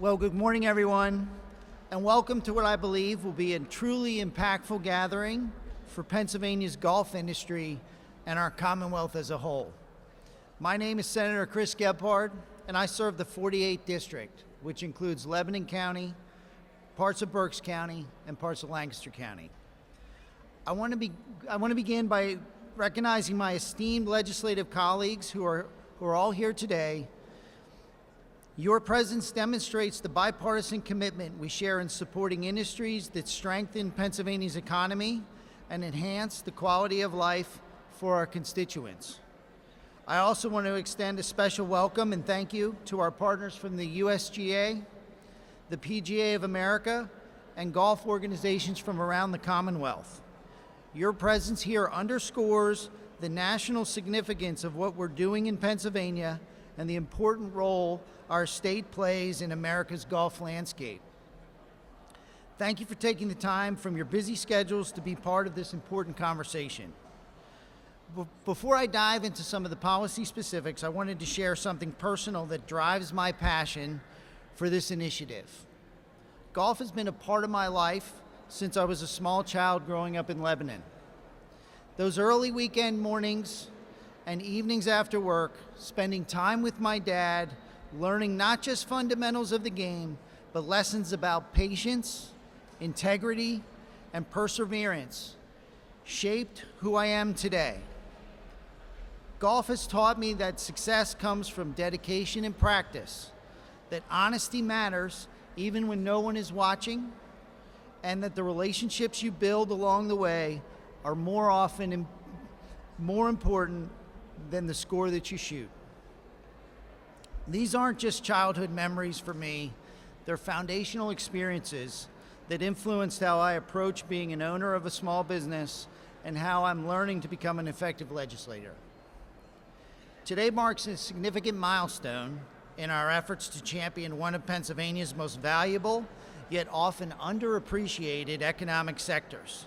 Well, good morning, everyone, and welcome to what I believe will be a truly impactful gathering for Pennsylvania's golf industry and our Commonwealth as a whole. My name is Senator Chris Gebhard, and I serve the 48th District, which includes Lebanon County, parts of Berks County, and parts of Lancaster County. I want to begin by recognizing my esteemed legislative colleagues who are all here today. Your presence demonstrates the bipartisan commitment we share in supporting industries that strengthen Pennsylvania's economy and enhance the quality of life for our constituents. I also want to extend a special welcome and thank you to our partners from the USGA, the PGA of America, and golf organizations from around the Commonwealth. Your presence here underscores the national significance of what we're doing in Pennsylvania and the important role our state plays in America's golf landscape. Thank you for taking the time from your busy schedules to be part of this important conversation. Before I dive into some of the policy specifics, I wanted to share something personal that drives my passion for this initiative. Golf has been a part of my life since I was a small child growing up in Lebanon. Those early weekend mornings and evenings after work, spending time with my dad, learning not just fundamentals of the game, but lessons about patience, integrity, and perseverance, shaped who I am today. Golf has taught me that success comes from dedication and practice, that honesty matters even when no one is watching, and that the relationships you build along the way are more often more important than the score that you shoot. These aren't just childhood memories for me, they're foundational experiences that influenced how I approach being an owner of a small business and how I'm learning to become an effective legislator. Today marks a significant milestone in our efforts to champion one of Pennsylvania's most valuable, yet often underappreciated economic sectors.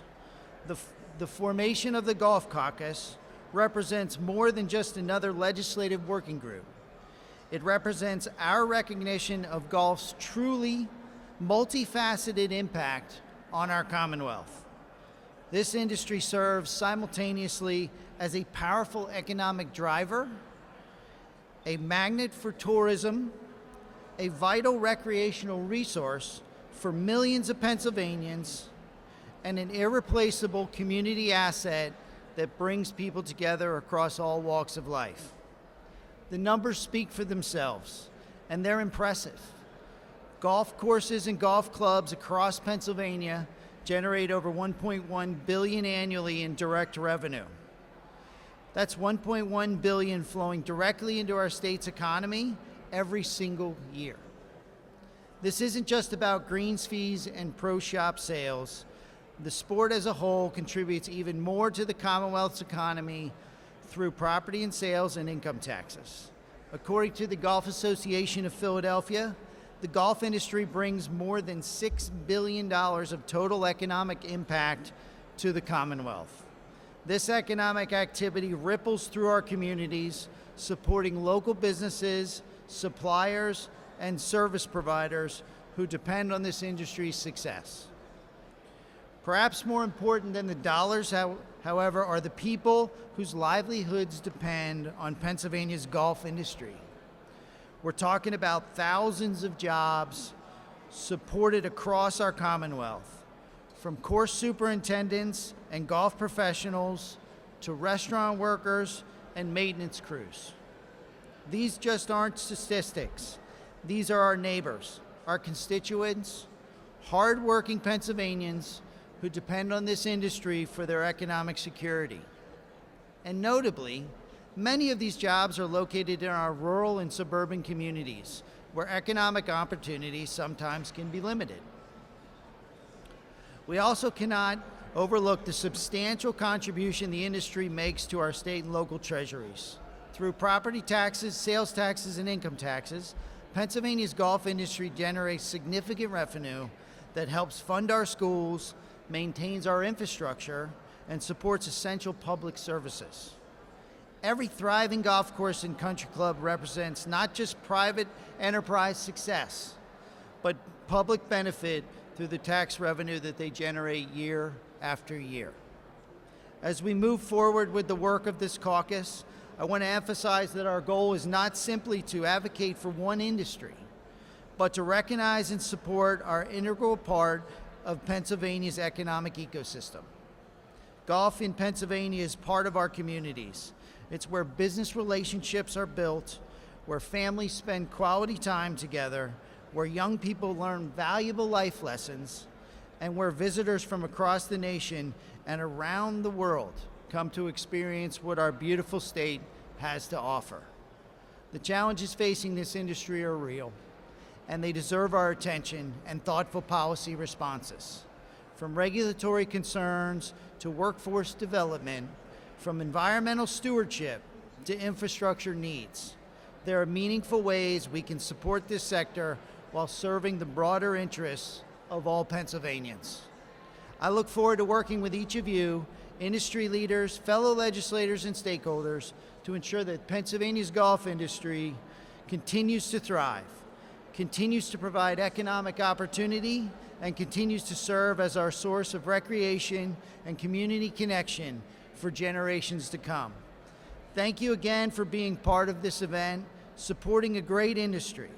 The formation of the Golf Caucus represents more than just another legislative working group. It represents our recognition of golf's truly multifaceted impact on our Commonwealth. This industry serves simultaneously as a powerful economic driver, a magnet for tourism, a vital recreational resource for millions of Pennsylvanians, and an irreplaceable community asset that brings people together across all walks of life. The numbers speak for themselves, and they're impressive. Golf courses and golf clubs across Pennsylvania generate over $1.1 billion annually in direct revenue. That's $1.1 billion flowing directly into our state's economy every single year. This isn't just about greens fees and pro shop sales. The sport as a whole contributes even more to the Commonwealth's economy through property and sales and income taxes. According to the Golf Association of Philadelphia, the golf industry brings more than $6 billion of total economic impact to the Commonwealth. This economic activity ripples through our communities, supporting local businesses, suppliers, and service providers who depend on this industry's success. Perhaps more important than the dollars, however, are the people whose livelihoods depend on Pennsylvania's golf industry. We're talking about thousands of jobs supported across our Commonwealth, from course superintendents and golf professionals to restaurant workers and maintenance crews. These just aren't statistics. These are our neighbors, our constituents, hardworking Pennsylvanians who depend on this industry for their economic security. And notably, many of these jobs are located in our rural and suburban communities, where economic opportunities sometimes can be limited. We also cannot overlook the substantial contribution the industry makes to our state and local treasuries. Through property taxes, sales taxes, and income taxes, Pennsylvania's golf industry generates significant revenue that helps fund our schools, maintains our infrastructure, and supports essential public services. Every thriving golf course and country club represents not just private enterprise success, but public benefit through the tax revenue that they generate year after year. As we move forward with the work of this caucus, I want to emphasize that our goal is not simply to advocate for one industry, but to recognize and support our integral part of Pennsylvania's economic ecosystem. Golf in Pennsylvania is part of our communities. It's where business relationships are built, where families spend quality time together, where young people learn valuable life lessons, and where visitors from across the nation and around the world come to experience what our beautiful state has to offer. The challenges facing this industry are real, and they deserve our attention and thoughtful policy responses. From regulatory concerns to workforce development, from environmental stewardship to infrastructure needs, there are meaningful ways we can support this sector while serving the broader interests of all Pennsylvanians. I look forward to working with each of you, industry leaders, fellow legislators, and stakeholders to ensure that Pennsylvania's golf industry continues to thrive, continues to provide economic opportunity, and continues to serve as our source of recreation and community connection for generations to come. Thank you again for being part of this event, supporting a great industry,